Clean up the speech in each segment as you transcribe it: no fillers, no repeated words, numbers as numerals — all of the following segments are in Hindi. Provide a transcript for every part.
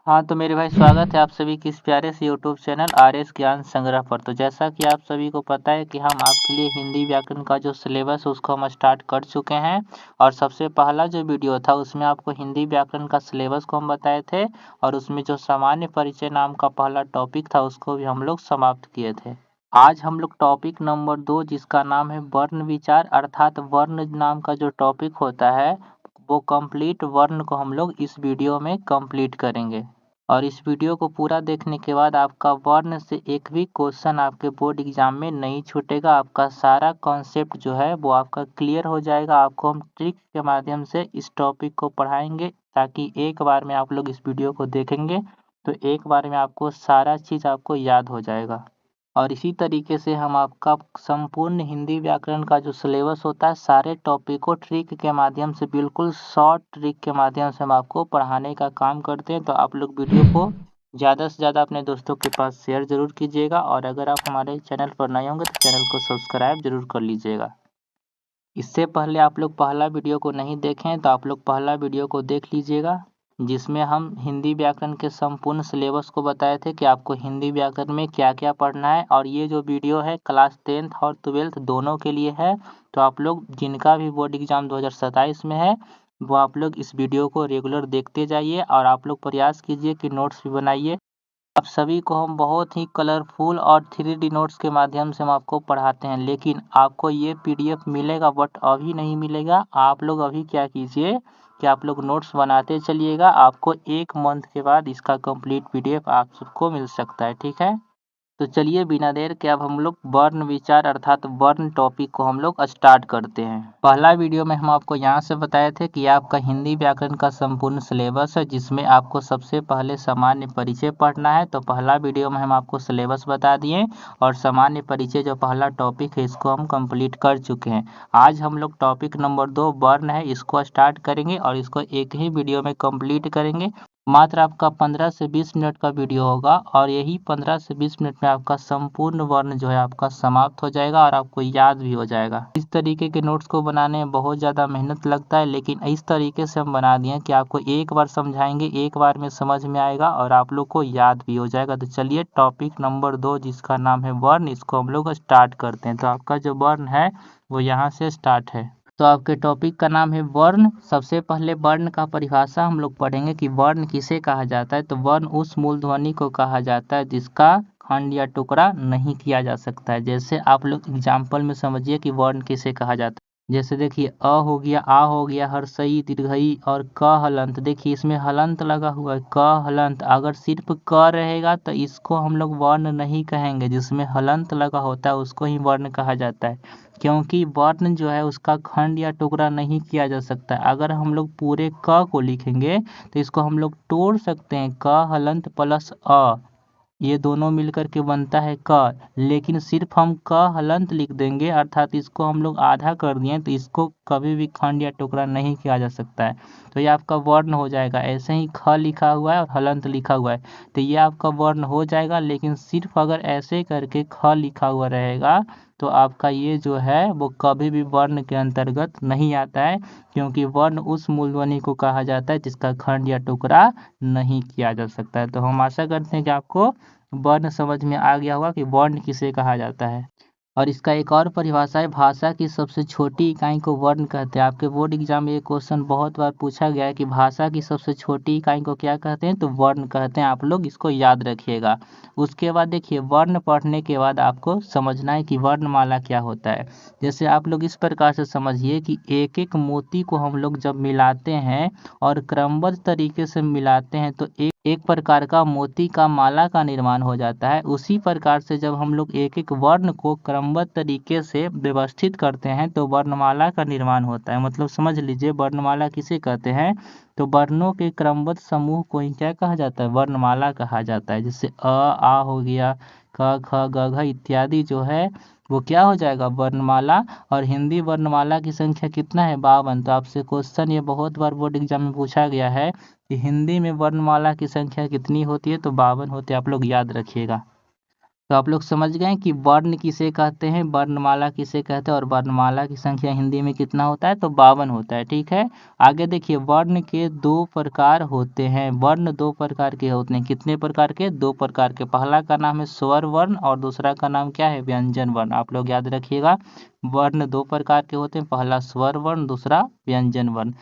हाँ, तो मेरे भाई स्वागत है आप सभी की इस प्यारे से यूट्यूब चैनल आरएस ज्ञान संग्रह पर। तो जैसा कि आप सभी को पता है कि हम आपके लिए हिंदी व्याकरण का जो सिलेबस है उसको हम स्टार्ट कर चुके हैं। और सबसे पहला जो वीडियो था उसमें आपको हिंदी व्याकरण का सिलेबस को हम बताए थे और उसमें जो सामान्य परिचय नाम का पहला टॉपिक था उसको भी हम लोग समाप्त किए थे। आज हम लोग टॉपिक नंबर 2 जिसका नाम है वर्ण विचार अर्थात वर्ण नाम का जो टॉपिक होता है वो कंप्लीट वर्ण को हम लोग इस वीडियो में कंप्लीट करेंगे। और इस वीडियो को पूरा देखने के बाद आपका वर्ण से एक भी क्वेश्चन आपके बोर्ड एग्जाम में नहीं छूटेगा। आपका सारा कॉन्सेप्ट जो है वो आपका क्लियर हो जाएगा। आपको हम ट्रिक के माध्यम से इस टॉपिक को पढ़ाएंगे ताकि एक बार में आप लोग इस वीडियो को देखेंगे तो एक बार में आपको सारा चीज़ आपको याद हो जाएगा। और इसी तरीके से हम आपका संपूर्ण हिंदी व्याकरण का जो सिलेबस होता है सारे टॉपिक को ट्रिक के माध्यम से बिल्कुल शॉर्ट ट्रिक के माध्यम से हम आपको पढ़ाने का काम करते हैं। तो आप लोग वीडियो को ज़्यादा से ज़्यादा अपने दोस्तों के पास शेयर ज़रूर कीजिएगा और अगर आप हमारे चैनल पर नए होंगे तो चैनल को सब्सक्राइब ज़रूर कर लीजिएगा। इससे पहले आप लोग पहला वीडियो को नहीं देखें तो आप लोग पहला वीडियो को देख लीजिएगा जिसमें हम हिंदी व्याकरण के संपूर्ण सिलेबस को बताए थे कि आपको हिंदी व्याकरण में क्या क्या पढ़ना है। और ये जो वीडियो है क्लास 10th और 12th दोनों के लिए है। तो आप लोग जिनका भी बोर्ड एग्जाम 2027 में है वो आप लोग इस वीडियो को रेगुलर देखते जाइए और आप लोग प्रयास कीजिए कि नोट्स भी बनाइए। आप सभी को हम बहुत ही कलरफुल और 3D नोट्स के माध्यम से हम आपको पढ़ाते हैं लेकिन आपको ये PDF मिलेगा बट अभी नहीं मिलेगा। आप लोग अभी क्या कीजिए कि आप लोग नोट्स बनाते चलिएगा। आपको 1 मंथ के बाद इसका कंप्लीट PDF आप सबको मिल सकता है, ठीक है। तो चलिए बिना देर के अब हम लोग वर्ण विचार अर्थात वर्ण टॉपिक को हम लोग स्टार्ट करते हैं। पहला वीडियो में हम आपको यहाँ से बताए थे कि आपका हिंदी व्याकरण का संपूर्ण सिलेबस है जिसमें आपको सबसे पहले सामान्य परिचय पढ़ना है। तो पहला वीडियो में हम आपको सिलेबस बता दिए और सामान्य परिचय जो पहला टॉपिक है इसको हम कंप्लीट कर चुके हैं। आज हम लोग टॉपिक नंबर 2 वर्ण है इसको स्टार्ट करेंगे और इसको एक ही वीडियो में कंप्लीट करेंगे। मात्र आपका 15 से 20 मिनट का वीडियो होगा और यही 15 से 20 मिनट में आपका संपूर्ण वर्ण जो है आपका समाप्त हो जाएगा और आपको याद भी हो जाएगा। इस तरीके के नोट्स को बनाने में बहुत ज़्यादा मेहनत लगता है लेकिन इस तरीके से हम बना दिए कि आपको एक बार समझाएंगे एक बार में समझ में आएगा और आप लोग को याद भी हो जाएगा। तो चलिए टॉपिक नंबर 2 जिसका नाम है वर्ण इसको हम लोग स्टार्ट करते हैं। तो आपका जो वर्ण है वो यहाँ से स्टार्ट है। तो आपके टॉपिक का नाम है वर्ण। सबसे पहले वर्ण का परिभाषा हम लोग पढ़ेंगे कि वर्ण किसे कहा जाता है। तो वर्ण उस मूल ध्वनि को कहा जाता है जिसका खंड या टुकड़ा नहीं किया जा सकता है। जैसे आप लोग एग्जाम्पल में समझिए कि वर्ण किसे कहा जाता है। जैसे देखिए अ हो गया, आ हो गया, हर्षई दीर्घई और क हलंत। देखिए इसमें हलंत लगा हुआ है क हलंत। अगर सिर्फ क रहेगा तो इसको हम लोग वर्ण नहीं कहेंगे, जिसमें हलंत लगा होता है उसको ही वर्ण कहा जाता है क्योंकि वर्ण जो है उसका खंड या टुकड़ा नहीं किया जा सकता। अगर हम लोग पूरे क को लिखेंगे तो इसको हम लोग तोड़ सकते हैं क हलंत प्लस अ, ये दोनों मिलकर के बनता है क। लेकिन सिर्फ हम क हलंत लिख देंगे अर्थात इसको हम लोग आधा कर दिए तो इसको कभी भी खंड या टुकड़ा नहीं किया जा सकता है। तो ये आपका वर्ण हो जाएगा। ऐसे ही ख लिखा हुआ है और हलंत लिखा हुआ है तो ये आपका वर्ण हो जाएगा। लेकिन सिर्फ अगर ऐसे करके ख लिखा हुआ रहेगा तो आपका ये जो है वो कभी भी वर्ण के अंतर्गत नहीं आता है क्योंकि वर्ण उस मूल ध्वनि को कहा जाता है जिसका खंड या टुकड़ा नहीं किया जा सकता है। तो हम आशा करते हैं कि आपको वर्ण समझ में आ गया होगा कि वर्ण किसे कहा जाता है। और इसका एक और परिभाषा है भाषा की सबसे छोटी इकाई को वर्ण कहते हैं। आपके बोर्ड एग्जाम में ये क्वेश्चन बहुत बार पूछा गया है कि भाषा की सबसे छोटी इकाई को क्या कहते हैं, तो वर्ण कहते हैं। आप लोग इसको याद रखिएगा। उसके बाद देखिए वर्ण पढ़ने के बाद आपको समझना है कि वर्णमाला क्या होता है। जैसे आप लोग इस प्रकार से समझिए कि एक एक मोती को हम लोग जब मिलाते हैं और क्रमबद्ध तरीके से मिलाते हैं तो एक प्रकार का मोती का माला का निर्माण हो जाता है। उसी प्रकार से जब हम लोग एक एक वर्ण को क्रमबद्ध तरीके से व्यवस्थित करते हैं तो वर्णमाला का निर्माण होता है। मतलब समझ लीजिए वर्णमाला किसे कहते हैं, तो वर्णों के क्रमबद्ध समूह को ही क्या कहा जाता है, वर्णमाला कहा जाता है। जैसे अ आ हो गया, क ख ग घ इत्यादि जो है वो क्या हो जाएगा, वर्णमाला। और हिंदी वर्णमाला की संख्या कितना है, 52। तो आपसे क्वेश्चन ये बहुत बार बोर्ड एग्जाम में पूछा गया है कि हिंदी में वर्णमाला की संख्या कितनी होती है, तो 52 होती है। आप लोग याद रखिएगा। तो आप लोग समझ गए कि वर्ण किसे कहते हैं, वर्णमाला किसे कहते हैं, और वर्णमाला की संख्या हिंदी में कितना होता है, तो 52 होता है। ठीक है, आगे देखिए, वर्ण के 2 प्रकार होते हैं। वर्ण 2 प्रकार के होते हैं। कितने प्रकार के? 2 प्रकार के। पहला का नाम है स्वर वर्ण और दूसरा का नाम क्या है? व्यंजन वर्ण। आप लोग याद रखिएगा, वर्ण 2 प्रकार के होते हैं। पहला स्वर वर्ण, दूसरा व्यंजन वर्ण।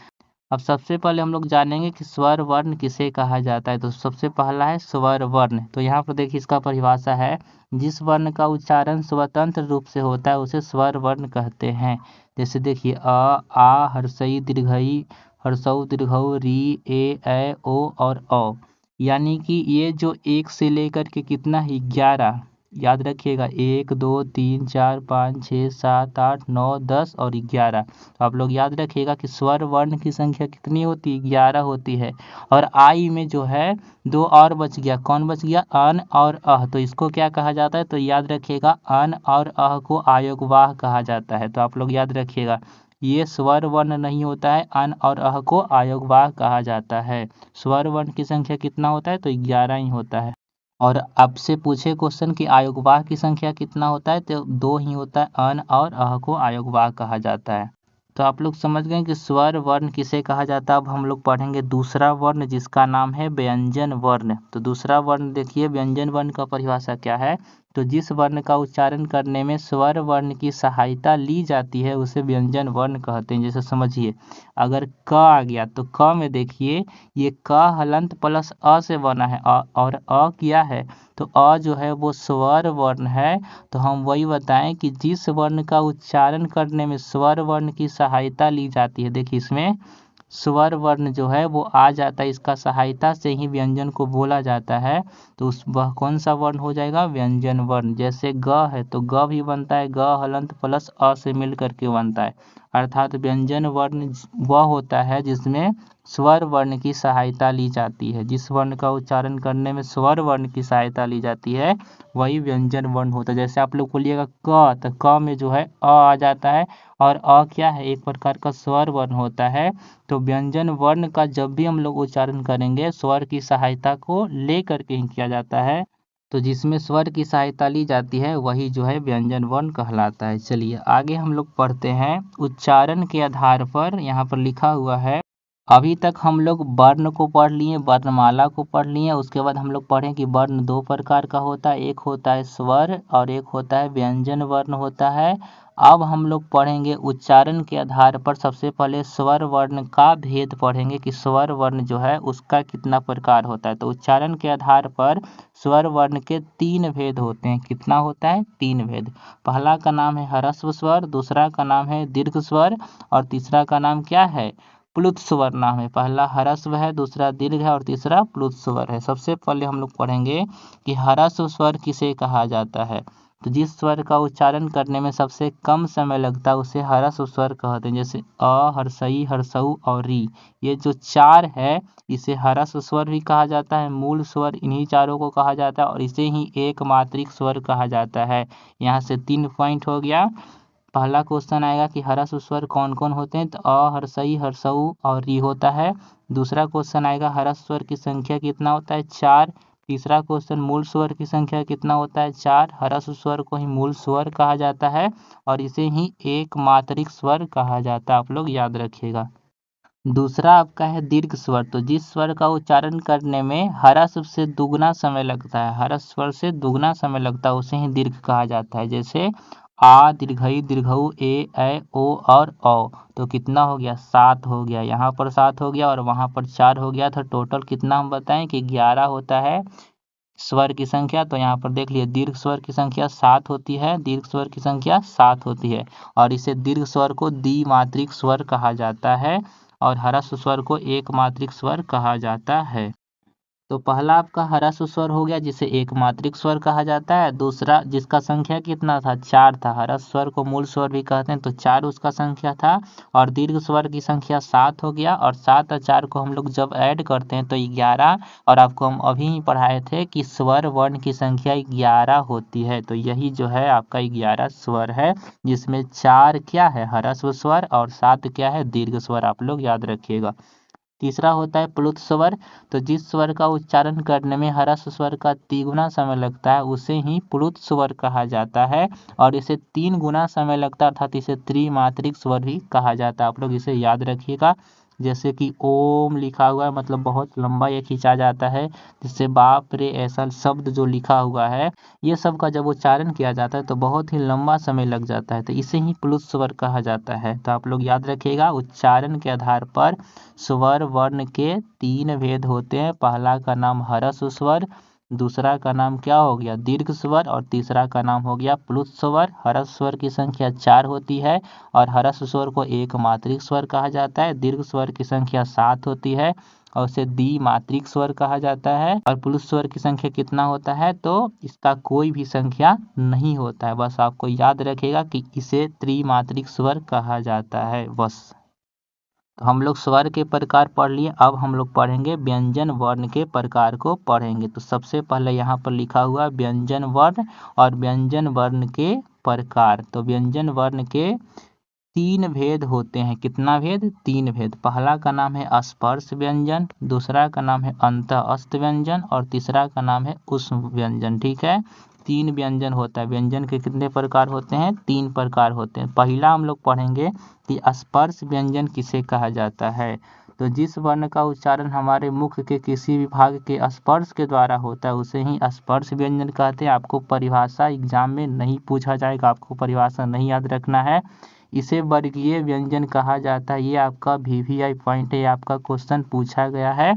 अब सबसे पहले हम लोग जानेंगे कि स्वर वर्ण किसे कहा जाता है। तो सबसे पहला है स्वर वर्ण। तो यहाँ पर देखिए, इसका परिभाषा है, जिस वर्ण का उच्चारण स्वतंत्र रूप से होता है उसे स्वर वर्ण कहते हैं। जैसे देखिए, आ, हर्षई दीर्घई, हर्षऊ दीर्घऊ, री, ए, ओ और औ। यानी कि ये जो 1 से लेकर के कितना ही 11, याद रखिएगा, 1 2 3 4 5 6 7 8 9 10 और 11। तो आप लोग याद रखिएगा कि स्वर वर्ण की संख्या कितनी होती है? 11 होती है। और आई में जो है 2 और बच गया। कौन बच गया? अन और अह। तो इसको क्या कहा जाता है? तो याद रखिएगा, अन और अह को आयोगवाह कहा जाता है। तो आप लोग याद रखिएगा, ये स्वर वर्ण नहीं होता है, अन और अह को आयोगवाह कहा जाता है। स्वर वर्ण की संख्या कितना होता है? तो 11 ही होता है। और आपसे पूछे क्वेश्चन कि आयोगवाह की संख्या कितना होता है, तो 2 ही होता है। अन और अह को आयोगवाह कहा जाता है। तो आप लोग समझ गए कि स्वर वर्ण किसे कहा जाता है। अब हम लोग पढ़ेंगे दूसरा वर्ण, जिसका नाम है व्यंजन वर्ण। तो दूसरा वर्ण देखिए, व्यंजन वर्ण का परिभाषा क्या है? तो जिस वर्ण का उच्चारण करने में स्वर वर्ण की सहायता ली जाती है उसे व्यंजन वर्ण कहते हैं। जैसे समझिए, अगर क आ गया तो क में देखिए, ये क हलंत प्लस अ से बना है, और अ क्या है? तो अ जो है वो स्वर वर्ण है। तो हम वही बताएं कि जिस वर्ण का उच्चारण करने में स्वर वर्ण की सहायता ली जाती है, देखिए इसमें स्वर वर्ण जो है वो आ जाता है, इसका सहायता से ही व्यंजन को बोला जाता है। तो उस वह कौन सा वर्ण हो जाएगा? व्यंजन वर्ण। जैसे ग है तो ग भी बनता है, ग हलंत प्लस अ से मिल करके बनता है। अर्थात व्यंजन वर्ण वह होता है जिसमें स्वर वर्ण की सहायता ली जाती है। जिस वर्ण का उच्चारण करने में स्वर वर्ण की सहायता ली जाती है वही व्यंजन वर्ण होता है। जैसे आप लोग बोलिएगा क, तो क में जो है आ जाता है, और अ क्या है? एक प्रकार का स्वर वर्ण होता है। तो व्यंजन वर्ण का जब भी हम लोग उच्चारण करेंगे, स्वर की सहायता को ले करके ही किया जाता है। तो जिसमें स्वर की सहायता ली जाती है वही जो है व्यंजन वर्ण कहलाता है। चलिए आगे हम लोग पढ़ते हैं। उच्चारण के आधार पर यहाँ पर लिखा हुआ है, अभी तक हम लोग वर्ण को पढ़ लिए, वर्णमाला को पढ़ लिए। उसके बाद हम लोग पढ़ें कि वर्ण 2 प्रकार का होता है, एक होता है स्वर और एक होता है व्यंजन वर्ण होता है। अब हम लोग पढ़ेंगे उच्चारण के आधार पर। सबसे पहले स्वर वर्ण का भेद पढ़ेंगे कि स्वर वर्ण जो है उसका कितना प्रकार होता है। तो उच्चारण के आधार पर स्वर वर्ण के 3 भेद होते हैं। कितना होता है? 3 भेद। पहला का नाम है ह्रस्व स्वर, दूसरा का नाम है दीर्घ स्वर, और तीसरा का नाम क्या है? प्लुत स्वर नाम है। पहला ह्रस्व है, दूसरा दीर्घ है और तीसरा प्लुत स्वर है। सबसे पहले हम लोग पढ़ेंगे कि ह्रस्व स्वर किसे कहा जाता है। तो जिस स्वर का उच्चारण करने में सबसे कम समय लगता है उसे ह्रस्व स्वर कहते हैं। जैसे अ, हर्षई, हर्षऊ और री, ये जो 4 है इसे ह्रस्व स्वर भी कहा जाता है। मूल स्वर इन्हीं चारों को कहा जाता है और इसे ही एक मात्रिक स्वर कहा जाता है। यहाँ से 3 पॉइंट हो गया। पहला क्वेश्चन आएगा कि ह्रस्व स्वर कौन कौन होते हैं, तो अ, हर्षई, हर्षऊ और री होता है। दूसरा क्वेश्चन आएगा ह्रस्व स्वर की संख्या कितना होता है? 4। तीसरा क्वेश्चन मूल स्वर की संख्या कितना होता है? 4। ह्रस्व स्वर को ही मूल स्वर कहा जाता है और इसे ही एक मात्रिक स्वर कहा जाता है। आप लोग याद रखिएगा। दूसरा आपका है दीर्घ स्वर। तो जिस स्वर का उच्चारण करने में ह्रस्व से दुगना समय लगता है, ह्रस्व स्वर से दुगना समय लगता है, उसे ही दीर्घ कहा जाता है। जैसे आ, दीर्घई, दीर्घऊ, ए, ओ और औ। तो कितना हो गया? 7 हो गया। यहाँ पर 7 हो गया और वहाँ पर 4 हो गया। तो टोटल कितना हम बताएं कि 11 होता है स्वर की संख्या। तो यहाँ पर देख लिए, दीर्घ स्वर की संख्या 7 होती है, दीर्घ स्वर की संख्या 7 होती है, और इसे दीर्घ स्वर को द्विमात्रिक स्वर कहा जाता है और ह्रस्व स्वर को एक मात्रिक स्वर कहा जाता है। तो पहला आपका ह्रस्व स्वर हो गया जिसे एक मात्रिक स्वर कहा जाता है। दूसरा जिसका संख्या कितना था? 4 था। ह्रस्व स्वर को मूल स्वर भी कहते हैं, तो 4 उसका संख्या था। और दीर्घ स्वर की संख्या 7 हो गया, और 7 और 4 को हम लोग जब ऐड करते हैं तो 11। और आपको हम अभी ही पढ़ाए थे कि स्वर वर्ण की संख्या 11 होती है। तो यही जो है आपका 11 स्वर है, जिसमें 4 क्या है? ह्रस्व स्वर और 7 क्या है? दीर्घ स्वर। आप लोग याद रखिएगा। तीसरा होता है प्लुत स्वर। तो जिस स्वर का उच्चारण करने में ह्रस्व स्वर का 3 गुना समय लगता है उसे ही प्लुत स्वर कहा जाता है, और इसे 3 गुना समय लगता है अर्थात इसे त्रिमात्रिक स्वर भी कहा जाता है। आप लोग इसे याद रखिएगा। जैसे कि ओम लिखा हुआ है, मतलब बहुत लंबा ये खींचा जाता है, जिससे बाप रे ऐसा शब्द जो लिखा हुआ है, ये सब का जब उच्चारण किया जाता है तो बहुत ही लंबा समय लग जाता है, तो इसे ही प्लुत स्वर कहा जाता है। तो आप लोग याद रखिएगा, उच्चारण के आधार पर स्वर वर्ण के 3 भेद होते हैं। पहला का नाम ह्रस्व स्वर, दूसरा का नाम क्या हो गया दीर्घ स्वर, और तीसरा का नाम हो गया प्लुत स्वर। ह्रस्व स्वर की संख्या 4 होती है और ह्रस्व स्वर को एक मात्रिक स्वर कहा जाता है। दीर्घ स्वर की संख्या 7 होती है और उसे द्विमात्रिक स्वर कहा जाता है। और प्लुत स्वर की संख्या कितना होता है, तो इसका कोई भी संख्या नहीं होता है। बस आपको याद रखेगा कि इसे त्रिमात्रिक स्वर कहा जाता है बस। तो हम लोग स्वर के प्रकार पढ़ लिए, अब हम लोग पढ़ेंगे व्यंजन वर्ण के प्रकार को पढ़ेंगे। तो सबसे पहले यहाँ पर लिखा हुआ है व्यंजन वर्ण और व्यंजन वर्ण के प्रकार। तो व्यंजन वर्ण के 3 भेद होते हैं। कितना भेद? 3 भेद। पहला का नाम है स्पर्श व्यंजन, दूसरा का नाम है अंतःस्थ व्यंजन और तीसरा का नाम है ऊष्म व्यंजन। ठीक है, 3 व्यंजन होता है। व्यंजन के कितने प्रकार होते हैं? 3 प्रकार होते हैं। पहला हम लोग पढ़ेंगे कि स्पर्श व्यंजन किसे कहा जाता है। तो जिस वर्ण का उच्चारण हमारे मुख के किसी भी भाग के स्पर्श के द्वारा होता है उसे ही स्पर्श व्यंजन कहते हैं। आपको परिभाषा एग्जाम में नहीं पूछा जाएगा, आपको परिभाषा नहीं याद रखना है। इसे वर्गीय व्यंजन कहा जाता है। ये आपका वीवीआई पॉइंट है, आपका क्वेश्चन पूछा गया है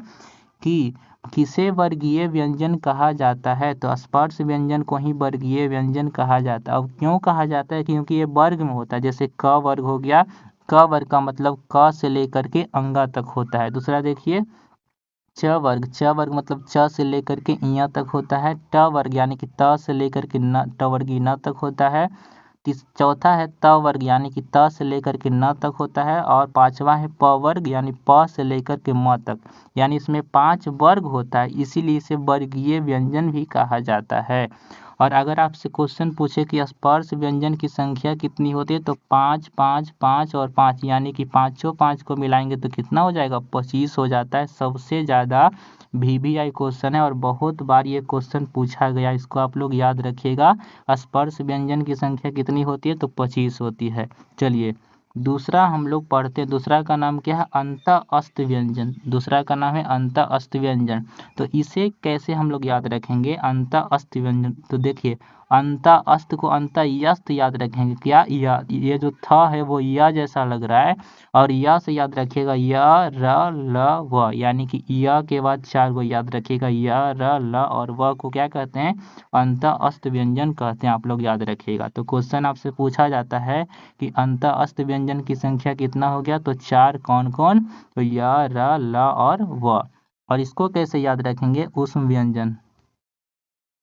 कि किसे वर्गीय व्यंजन कहा जाता है, तो स्पर्श व्यंजन को ही वर्गीय व्यंजन कहा जाता है। अब क्यों कहा जाता है? क्योंकि ये वर्ग में होता है। जैसे क वर्ग हो गया, क वर्ग का मतलब क से लेकर के अंगा तक होता है। दूसरा देखिए च वर्ग मतलब च से लेकर के इया तक होता है। ट वर्ग यानी कि त से लेकर के न, ट वर्गी न तक होता है। चौथा है त वर्ग यानी कि त से लेकर के न तक होता है। और पांचवा है प वर्ग यानी प से लेकर के म तक, यानी इसमें 5 वर्ग होता है, इसीलिए इसे वर्गीय व्यंजन भी कहा जाता है। और अगर आपसे क्वेश्चन पूछे कि स्पर्श व्यंजन की संख्या कितनी होती है, तो 5 5 5 और 5 यानी कि पाँचों 5 को मिलाएंगे तो कितना हो जाएगा? 25 हो जाता है। सबसे ज़्यादा वीवीआई क्वेश्चन है और बहुत बार ये क्वेश्चन पूछा गया, इसको आप लोग याद रखिएगा। स्पर्श व्यंजन की संख्या कितनी होती है? तो 25 होती है। चलिए दूसरा हम लोग पढ़ते हैं। दूसरा का नाम क्या है? अंतःस्थ व्यंजन। दूसरा का नाम है अंतःस्थ व्यंजन। तो इसे कैसे हम लोग याद रखेंगे अंतःस्थ व्यंजन? तो देखिए अंतःस्थ को अंतःस्थ याद रखेंगे। क्या? या ये जो थ है वो या जैसा लग रहा है, और या से याद रखिएगा य र ल व, यानी कि य के बाद 4 को याद रखिएगा। य र ल और व को क्या कहते हैं? अंतःस्थ व्यंजन कहते हैं। आप लोग याद रखिएगा। तो क्वेश्चन आपसे पूछा जाता है कि अंतःस्थ व्यंजन की संख्या कितना हो गया, तो 4 कौन कौन? तो य र ल और व। और इसको कैसे याद रखेंगे? ऊष्म व्यंजन।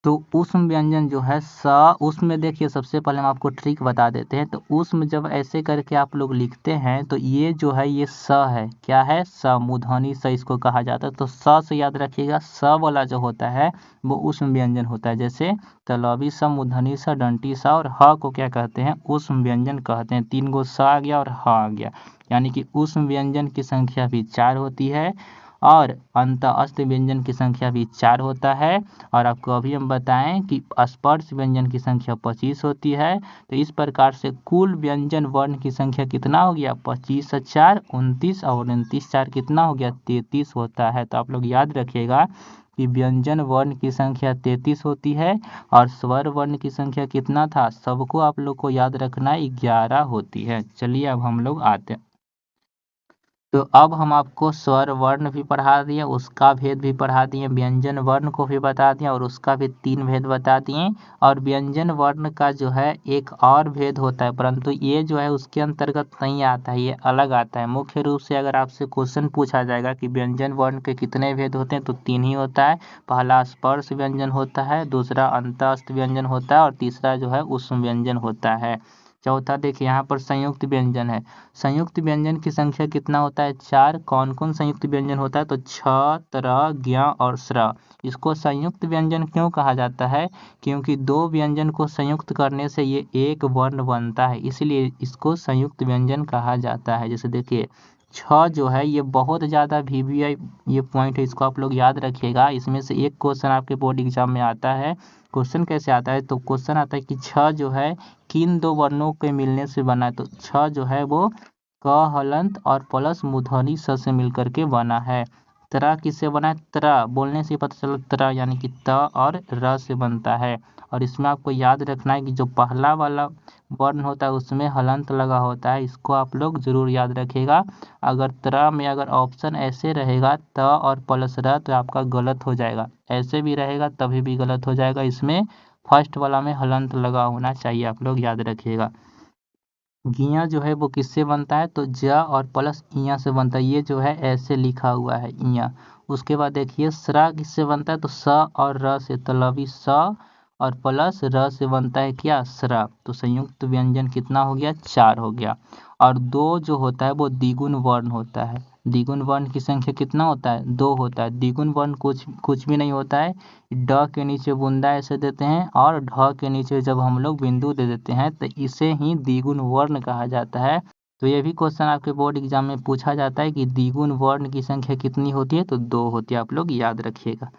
तो ऊष्म व्यंजन जो है स, उसमें देखिए सबसे पहले हम आपको ट्रिक बता देते हैं। तो ऊष्म जब ऐसे करके आप लोग लिखते हैं तो ये जो है ये स है। क्या है? स, मूर्धनी स इसको कहा जाता है। तो स से याद रखिएगा, स वाला जो होता है वो ऊष्म व्यंजन होता है। जैसे तलवी स, मूर्धनी स, दंती स, और ह को क्या कहते हैं? ऊष्म व्यंजन कहते हैं। 3 गो स आ गया और ह आ गया, यानी कि ऊष्म व्यंजन की संख्या भी 4 होती है और अंतःस्थ व्यंजन की संख्या भी 4 होता है। और आपको अभी हम बताएं कि स्पर्श व्यंजन की संख्या 25 होती है। तो इस प्रकार से कुल व्यंजन वर्ण की संख्या कितना हो गया? 25 और 4 29, और 29 4 कितना हो गया? 33 होता है। तो आप लोग याद रखिएगा कि व्यंजन वर्ण की संख्या 33 होती है और स्वर वर्ण की संख्या कितना था? सबको आप लोग को याद रखना 11 होती है। चलिए अब हम लोग आते हैं। तो अब हम आपको स्वर वर्ण भी पढ़ा दिए, उसका भेद भी पढ़ा दिए, व्यंजन वर्ण को भी बता दिए और उसका भी 3 भेद बता दिए। और व्यंजन वर्ण का जो है एक और भेद होता है, परंतु ये जो है उसके अंतर्गत नहीं आता है, ये अलग आता है। मुख्य रूप से अगर आपसे क्वेश्चन पूछा जाएगा कि व्यंजन वर्ण के कितने भेद होते हैं, तो 3 ही होता है। पहला स्पर्श व्यंजन होता है, दूसरा अंतःस्थ व्यंजन होता है और तीसरा जो है ऊष्म व्यंजन होता है। चौथा देखिए यहाँ पर संयुक्त व्यंजन है। संयुक्त व्यंजन की संख्या कितना होता है? 4। कौन कौन संयुक्त व्यंजन होता है? तो छ, त्र, ज्ञ और स्र। इसको संयुक्त व्यंजन क्यों कहा जाता है? क्योंकि 2 व्यंजन को संयुक्त करने से ये एक वर्ण बनता है, इसलिए इसको संयुक्त व्यंजन कहा जाता है। जैसे देखिए छ जो है ये बहुत ज़्यादा वीवीआई ये पॉइंट है, इसको आप लोग याद रखिएगा। इसमें से एक क्वेश्चन आपके बोर्ड एग्जाम में आता है। क्वेश्चन कैसे आता है, तो क्वेश्चन आता है कि छ जो है किन दो वर्णों के मिलने से बना है। तो छ जो है वो क हलंत और प्लस मूर्धनी स से मिलकर के बना है। त्रा किससे बना है, त्रा बोलने से पता चला, त्रा यानी कि त और र से बनता है। और इसमें आपको याद रखना है कि जो पहला वाला वर्ण होता है उसमें हलंत लगा होता है, इसको आप लोग जरूर याद रखिएगा। अगर त्रा में अगर ऑप्शन ऐसे रहेगा त और प्लस र तो आपका गलत हो जाएगा, ऐसे भी रहेगा तभी भी गलत हो जाएगा। इसमें फर्स्ट वाला में हलंत लगा होना चाहिए, आप लोग याद रखिएगा। गिया जो है वो किससे बनता है, तो ज और प्लस इया से बनता है, ये जो है ऐसे लिखा हुआ है इया। उसके बाद देखिए सरा किससे बनता है, तो स और र से, तलवी स और प्लस र से बनता है क्या, सरा। तो संयुक्त व्यंजन कितना हो गया, 4 हो गया। और दो जो होता है वो द्विगुण वर्ण होता है। द्विगुण वर्ण की संख्या कितना होता है, 2 होता है। द्विगुण वर्ण कुछ भी नहीं होता है, ड के नीचे बूंदा ऐसे देते हैं और ढ के नीचे जब हम लोग बिंदु दे देते हैं तो इसे ही द्विगुण वर्ण कहा जाता है। तो ये भी क्वेश्चन आपके बोर्ड एग्जाम में पूछा जाता है कि द्विगुण वर्ण की संख्या कितनी होती है, तो 2 होती है, आप लोग याद रखिएगा।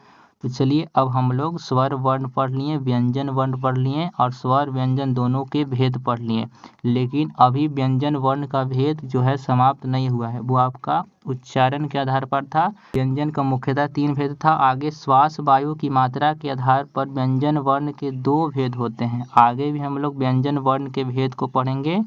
तो चलिए अब हम लोग स्वर वर्ण पढ़ लिए, व्यंजन वर्ण पढ़ लिए और स्वर व्यंजन दोनों के भेद पढ़ लिए। लेकिन अभी व्यंजन वर्ण का भेद जो है समाप्त नहीं हुआ है, वो आपका उच्चारण के आधार पर था। व्यंजन का मुख्यतः 3 भेद था। आगे श्वास वायु की मात्रा के आधार पर व्यंजन वर्ण के 2 भेद होते हैं। आगे भी हम लोग व्यंजन वर्ण के भेद को पढ़ेंगे।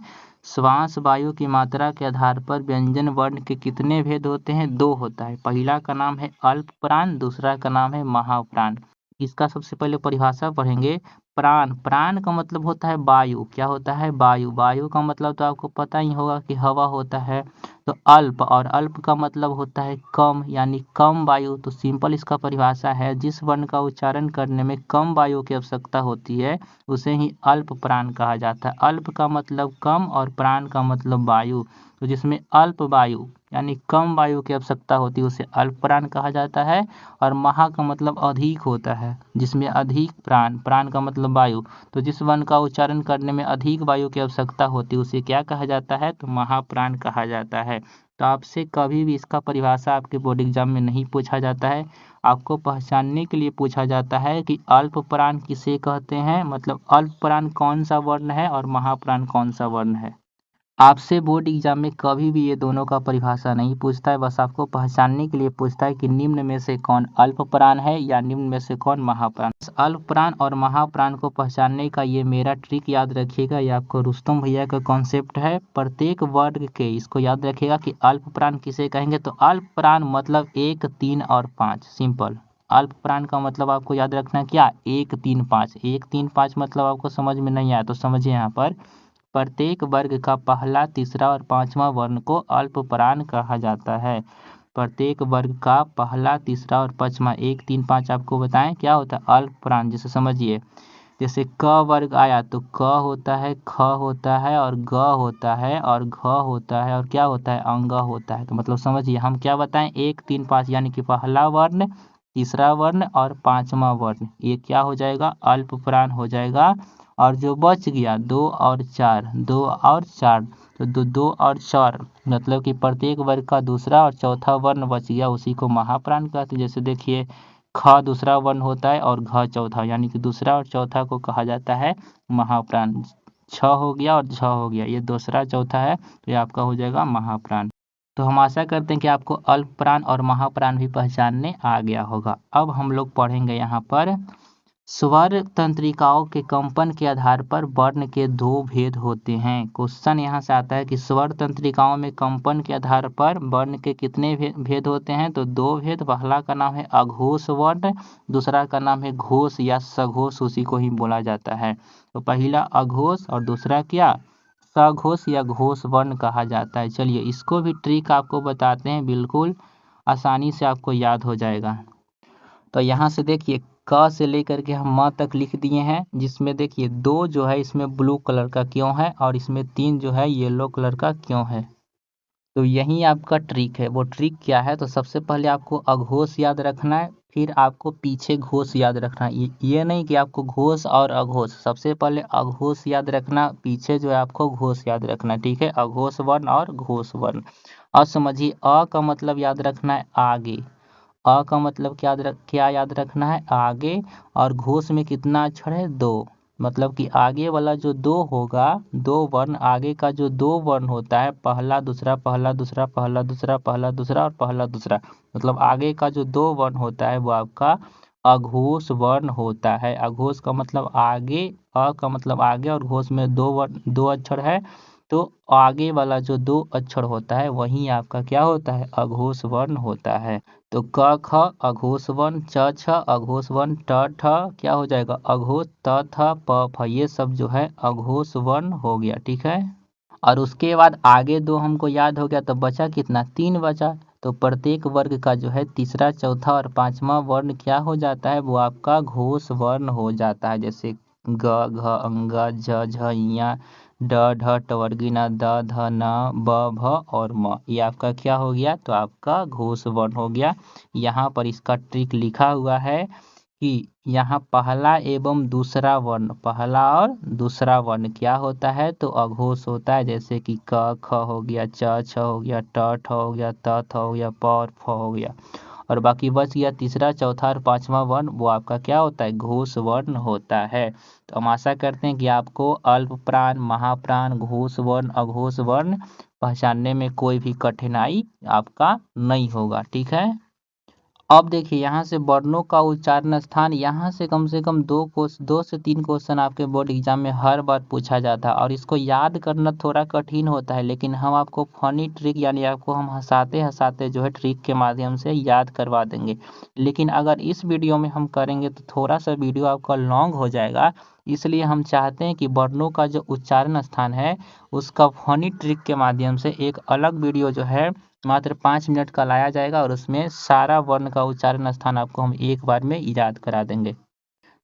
श्वास वायु की मात्रा के आधार पर व्यंजन वर्ण के कितने भेद होते हैं, 2 होता है। पहला का नाम है अल्प प्राण, दूसरा का नाम है महाप्राण। इसका सबसे पहले परिभाषा पढ़ेंगे। प्राण, प्राण का मतलब होता है वायु। क्या होता है, वायु। वायु का मतलब तो आपको पता ही होगा कि हवा होता है। तो अल्प, और अल्प का मतलब होता है कम, यानी कम वायु। तो सिंपल इसका परिभाषा है, जिस वर्ण का उच्चारण करने में कम वायु की आवश्यकता होती है उसे ही अल्प प्राण कहा जाता है। अल्प का मतलब कम और प्राण का मतलब वायु। तो जिसमें अल्प वायु यानी कम वायु की आवश्यकता होती है उसे अल्प प्राण कहा जाता है। और महा का मतलब अधिक होता है, जिसमें अधिक प्राण, प्राण का मतलब वायु। तो जिस वर्ण का उच्चारण करने में अधिक वायु की आवश्यकता होती है उसे क्या कहा जाता है, तो महाप्राण कहा जाता है। तो आपसे कभी भी इसका परिभाषा आपके बोर्ड एग्जाम में नहीं पूछा जाता है। आपको पहचानने के लिए पूछा जाता है कि अल्प प्राण किसे कहते हैं, मतलब अल्प प्राण कौन सा वर्ण है और महाप्राण कौन सा वर्ण है। आपसे बोर्ड एग्जाम में कभी भी ये दोनों का परिभाषा नहीं पूछता है, बस आपको पहचानने के लिए पूछता है कि निम्न में से कौन अल्प प्राण है या निम्न में से कौन महाप्राण। अल्प प्राण और महाप्राण को पहचानने का ये मेरा ट्रिक याद रखिएगा, ये आपको रुस्तम भैया का कॉन्सेप्ट है। प्रत्येक वर्ग के, इसको याद रखिएगा कि अल्प प्राण किसे कहेंगे, तो अल्प प्राण मतलब 1, 3 और 5, सिंपल। अल्प प्राण का मतलब आपको याद रखना क्या, 1, 3, 5। 1, 3, 5 मतलब आपको समझ में नहीं आया तो समझिए, यहाँ पर प्रत्येक वर्ग का पहला, तीसरा और पांचवा वर्ण को अल्प प्राण कहा जाता है। प्रत्येक वर्ग का पहला, तीसरा और पांचवा, 1, 3, 5 आपको बताएं क्या होता है, अल्प प्राण। जैसे समझिए, जैसे क वर्ग आया तो क होता है, ख होता है और ग होता है और घ होता है और क्या होता है, अंग होता है। तो मतलब समझिए हम क्या बताएं, 1, 3, 5 यानी कि पहला वर्ण, तीसरा वर्ण और पांचवा वर्ण, ये क्या हो जाएगा, अल्प प्राण हो जाएगा। और जो बच गया 2 और 4, 2 और 4, तो 2 और 4 मतलब कि प्रत्येक वर्ग का दूसरा और चौथा वर्ण बच गया, उसी को महाप्राण कहते हैं। जैसे देखिए, ख दूसरा वर्ण होता है और घ चौथा, यानी कि दूसरा और चौथा को कहा जाता है महाप्राण। छ हो गया और झ हो गया, ये दूसरा चौथा है, तो ये आपका हो जाएगा महाप्राण। तो हम आशा करते हैं कि आपको अल्प प्राण और महाप्राण भी पहचानने आ गया होगा। अब हम लोग पढ़ेंगे यहाँ पर स्वर तंत्रिकाओं के कंपन के आधार पर वर्ण के 2 भेद होते हैं। क्वेश्चन यहाँ से आता है कि स्वर तंत्रिकाओं में कंपन के आधार पर वर्ण के कितने भेद होते हैं, तो 2 भेद। पहला का नाम है अघोष वर्ण, दूसरा का नाम है घोष या सघोष, उसी को ही बोला जाता है। तो पहला अघोष और दूसरा क्या, सघोष या घोष वर्ण कहा जाता है। चलिए इसको भी ट्रिक आपको बताते हैं, बिल्कुल आसानी से आपको याद हो जाएगा। तो यहाँ से देखिए, क से लेकर के हम म तक लिख दिए हैं, जिसमें देखिए 2 जो है इसमें ब्लू कलर का क्यों है और इसमें 3 जो है येलो कलर का क्यों है। तो यही आपका ट्रिक है। वो ट्रिक क्या है, तो सबसे पहले आपको अघोष याद रखना है, फिर आपको पीछे घोष याद रखना है। ये नहीं कि आपको घोष और अघोष, सबसे पहले अघोष याद रखना, पीछे जो है आपको घोष याद रखना, ठीक है, अघोष वर्ण और घोष वर्ण। अब समझिए अ का मतलब याद रखना है आगे। अ का मतलब क्या याद रखना है आगे। और घोष में कितना अक्षर है 2। मतलब कि आगे वाला जो 2 होगा, 2 वर्ण आगे का जो 2 वर्ण होता है, पहला दूसरा पहला दूसरा पहला दूसरा पहला दूसरा और पहला दूसरा, मतलब आगे का जो 2 वर्ण होता है वो आपका अघोष वर्ण होता है। अघोष का मतलब आगे, अ का मतलब आगे और घोष में 2 वर्ण 2 अक्षर है, तो आगे वाला जो 2 अक्षर होता है वही आपका क्या होता है अघोष वर्ण होता है। तो क ख अघोष वर्ण, च छ अघोष वर्ण, ट ठ क्या हो जाएगा अघोष, त थ प फ ये सब जो है अघोष वर्ण हो गया। ठीक है। और उसके बाद आगे 2 हमको याद हो गया, तो बचा कितना 3 बचा। तो प्रत्येक वर्ग का जो है तीसरा चौथा और पांचवा वर्ण क्या हो जाता है वो आपका घोष वर्ण हो जाता है। जैसे ग घ अंग झ झ इया ड ढ टवर्गीना द ध न ब भ और म, ये आपका क्या हो गया तो आपका घोष वर्ण हो गया। यहाँ पर इसका ट्रिक लिखा हुआ है कि यहाँ पहला एवं दूसरा वर्ण, पहला और दूसरा वर्ण क्या होता है तो अघोष होता है। जैसे कि क ख हो गया, च छ हो गया, ट ठ हो गया, त थ हो गया, प और फ हो गया। और बाकी बच गया तीसरा चौथा और पांचवा वर्ण, वो आपका क्या होता है घोष वर्ण होता है। तो हम आशा करते हैं कि आपको अल्प प्राण, महाप्राण, घोष वर्ण, अघोष वर्ण पहचानने में कोई भी कठिनाई आपका नहीं होगा। ठीक है। अब देखिए यहाँ से वर्णों का उच्चारण स्थान, यहाँ से कम 2 से 3 क्वेश्चन आपके बोर्ड एग्जाम में हर बार पूछा जाता है और इसको याद करना थोड़ा कठिन होता है, लेकिन हम आपको फनी ट्रिक यानी आपको हम हंसाते हंसाते जो है ट्रिक के माध्यम से याद करवा देंगे। लेकिन अगर इस वीडियो में हम करेंगे तो थोड़ा सा वीडियो आपका लॉन्ग हो जाएगा, इसलिए हम चाहते हैं कि वर्णों का जो उच्चारण स्थान है उसका फनी ट्रिक के माध्यम से एक अलग वीडियो जो है मात्र 5 मिनट का लाया जाएगा और उसमें सारा वर्ण का उच्चारण स्थान आपको हम एक बार में याद करा देंगे।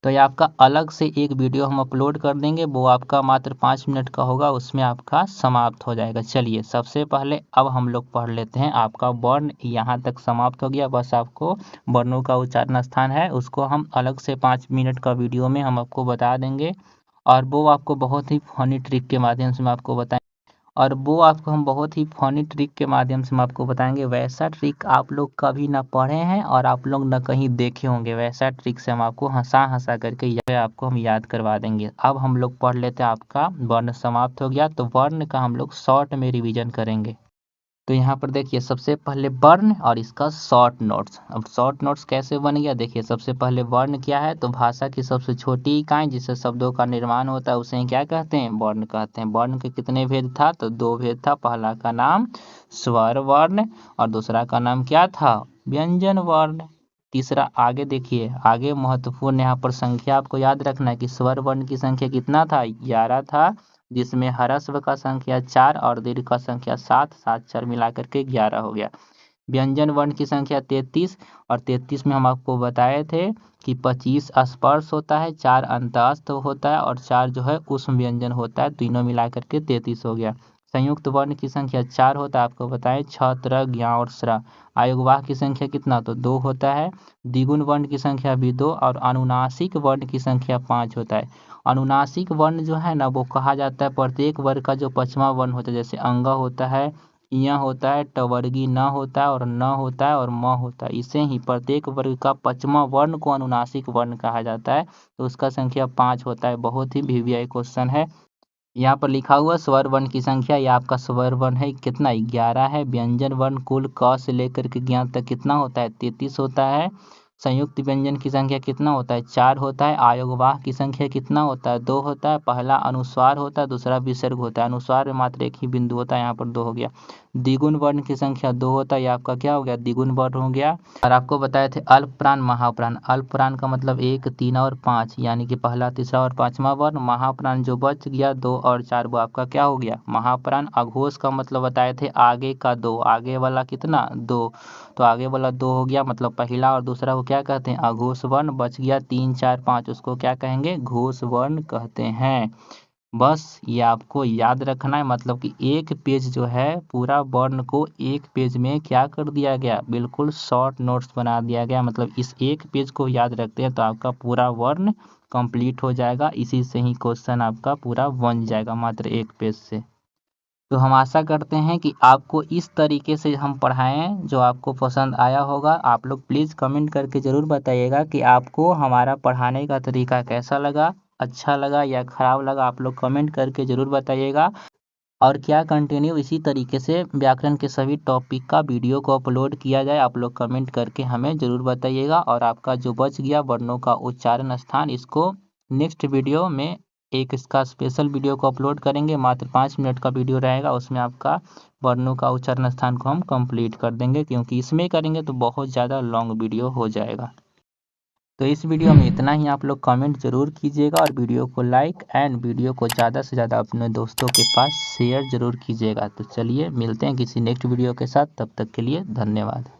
तो ये आपका अलग से एक वीडियो हम अपलोड कर देंगे, वो आपका मात्र 5 मिनट का होगा, उसमें आपका समाप्त हो जाएगा। चलिए सबसे पहले अब हम लोग पढ़ लेते हैं। आपका वर्ण यहाँ तक समाप्त हो गया, बस आपको वर्णों का उच्चारण स्थान है उसको हम अलग से 5 मिनट का वीडियो में हम आपको बता देंगे और वो आपको बहुत ही फनी ट्रिक के माध्यम से मैं आपको बताएंगे और वो आपको हम बहुत ही फनी ट्रिक के माध्यम से हम आपको बताएंगे। वैसा ट्रिक आप लोग कभी ना पढ़े हैं और आप लोग ना कहीं देखे होंगे, वैसा ट्रिक से हम आपको हंसा हंसा करके आपको हम याद करवा देंगे। अब हम लोग पढ़ लेते हैं। आपका वर्ण समाप्त हो गया, तो वर्ण का हम लोग शॉर्ट में रिवीजन करेंगे। तो यहाँ पर देखिए सबसे पहले वर्ण और इसका शॉर्ट नोट्स। अब शॉर्ट नोट्स कैसे बन गया देखिए, सबसे पहले वर्ण क्या है तो भाषा की सबसे छोटी इकाई जिससे शब्दों का निर्माण होता है उसे ही क्या कहते हैं वर्ण कहते हैं। वर्ण के कितने भेद था तो 2 भेद था, पहला का नाम स्वर वर्ण और दूसरा का नाम क्या था व्यंजन वर्ण। तीसरा आगे देखिए, आगे महत्वपूर्ण यहाँ पर संख्या आपको याद रखना है कि स्वर वर्ण की संख्या कितना था 11 था, जिसमें ह्रस्व का संख्या 4 और दीर्घ का संख्या 7, 7 4 मिलाकर के 11 हो गया। व्यंजन वर्ण की संख्या 33 और 33 में हम आपको बताए थे कि 25 स्पर्श होता है, 4 अंतःस्थ होता है और 4 जो है ऊष्म व्यंजन होता है, तीनों मिलाकर के 33 हो गया। संयुक्त वर्ण की संख्या 4 होता है, आपको बताएं छ त्र ज्ञ और स्र। आयोगवाह की संख्या कितना तो 2 होता है। द्विगुण वर्ण की संख्या भी 2 और अनुनासिक वर्ण की संख्या 5 होता है। अनुनासिक वर्ण जो है ना वो कहा जाता है प्रत्येक वर्ग का जो पांचवा वर्ण होता है, जैसे अंग होता है, य होता है, टवर्गी न होता है और न होता है और म होता है, इसे ही प्रत्येक वर्ग का पांचवा वर्ण को अनुनासिक वर्ण कहा जाता है। तो उसका संख्या 5 होता है। बहुत ही वीवीआई क्वेश्चन है। यहाँ पर लिखा हुआ स्वर वर्ण की संख्या, ये आपका स्वर वर्ण है कितना 11 है। व्यंजन वर्ण कुल क से लेकर के ज्ञ तक कितना होता है 33 होता है। संयुक्त व्यंजन की संख्या कितना होता है 4 होता है। आयोगवाह की संख्या कितना होता है 2 होता है। पहला अनुस्वार होता है, दूसरा विसर्ग होता है। अनुस्वार में मात्र एक ही बिंदु होता है, यहाँ पर 2 हो गया। द्विगुण वर्ण की संख्या 2 होता है, ये आपका क्या हो गया द्विगुण वर्ण हो गया। और आपको बताए थे अल्प प्राण महाप्राण। अल्प प्राण का मतलब 1 3 और 5 यानी कि पहला तीसरा और पांचवा वर्ण। महाप्राण जो बच गया 2 और 4 वो आपका क्या हो गया महाप्राण। अघोष का मतलब बताए थे आगे का 2, आगे वाला कितना 2, तो आगे वाला 2 हो गया, मतलब पहला और दूसरा को क्या कहते हैं अघोष वर्ण। बच गया 3 4 5, उसको क्या कहेंगे घोष वर्ण कहते हैं। बस ये आपको याद रखना है, मतलब कि एक पेज जो है पूरा वर्ण को एक पेज में क्या कर दिया गया बिल्कुल शॉर्ट नोट्स बना दिया गया। मतलब इस एक पेज को याद रखते हैं तो आपका पूरा वर्ण कंप्लीट हो जाएगा, इसी से ही क्वेश्चन आपका पूरा बन जाएगा मात्र एक पेज से। तो हम आशा करते हैं कि आपको इस तरीके से हम पढ़ाएं जो आपको पसंद आया होगा। आप लोग प्लीज़ कमेंट करके ज़रूर बताइएगा कि आपको हमारा पढ़ाने का तरीका कैसा लगा, अच्छा लगा या ख़राब लगा। आप लोग कमेंट करके ज़रूर बताइएगा। और क्या कंटिन्यू इसी तरीके से व्याकरण के सभी टॉपिक का वीडियो को अपलोड किया जाए, आप लोग कमेंट करके हमें ज़रूर बताइएगा। और आपका जो बच गया वर्णों का उच्चारण स्थान, इसको नेक्स्ट वीडियो में एक इसका स्पेशल वीडियो को अपलोड करेंगे। मात्र 5 मिनट का वीडियो रहेगा, उसमें आपका वर्णों का उच्चारण स्थान को हम कंप्लीट कर देंगे, क्योंकि इसमें करेंगे तो बहुत ज़्यादा लॉन्ग वीडियो हो जाएगा। तो इस वीडियो में इतना ही। आप लोग कमेंट ज़रूर कीजिएगा और वीडियो को लाइक एंड वीडियो को ज़्यादा से ज़्यादा अपने दोस्तों के पास शेयर ज़रूर कीजिएगा। तो चलिए मिलते हैं किसी नेक्स्ट वीडियो के साथ, तब तक के लिए धन्यवाद।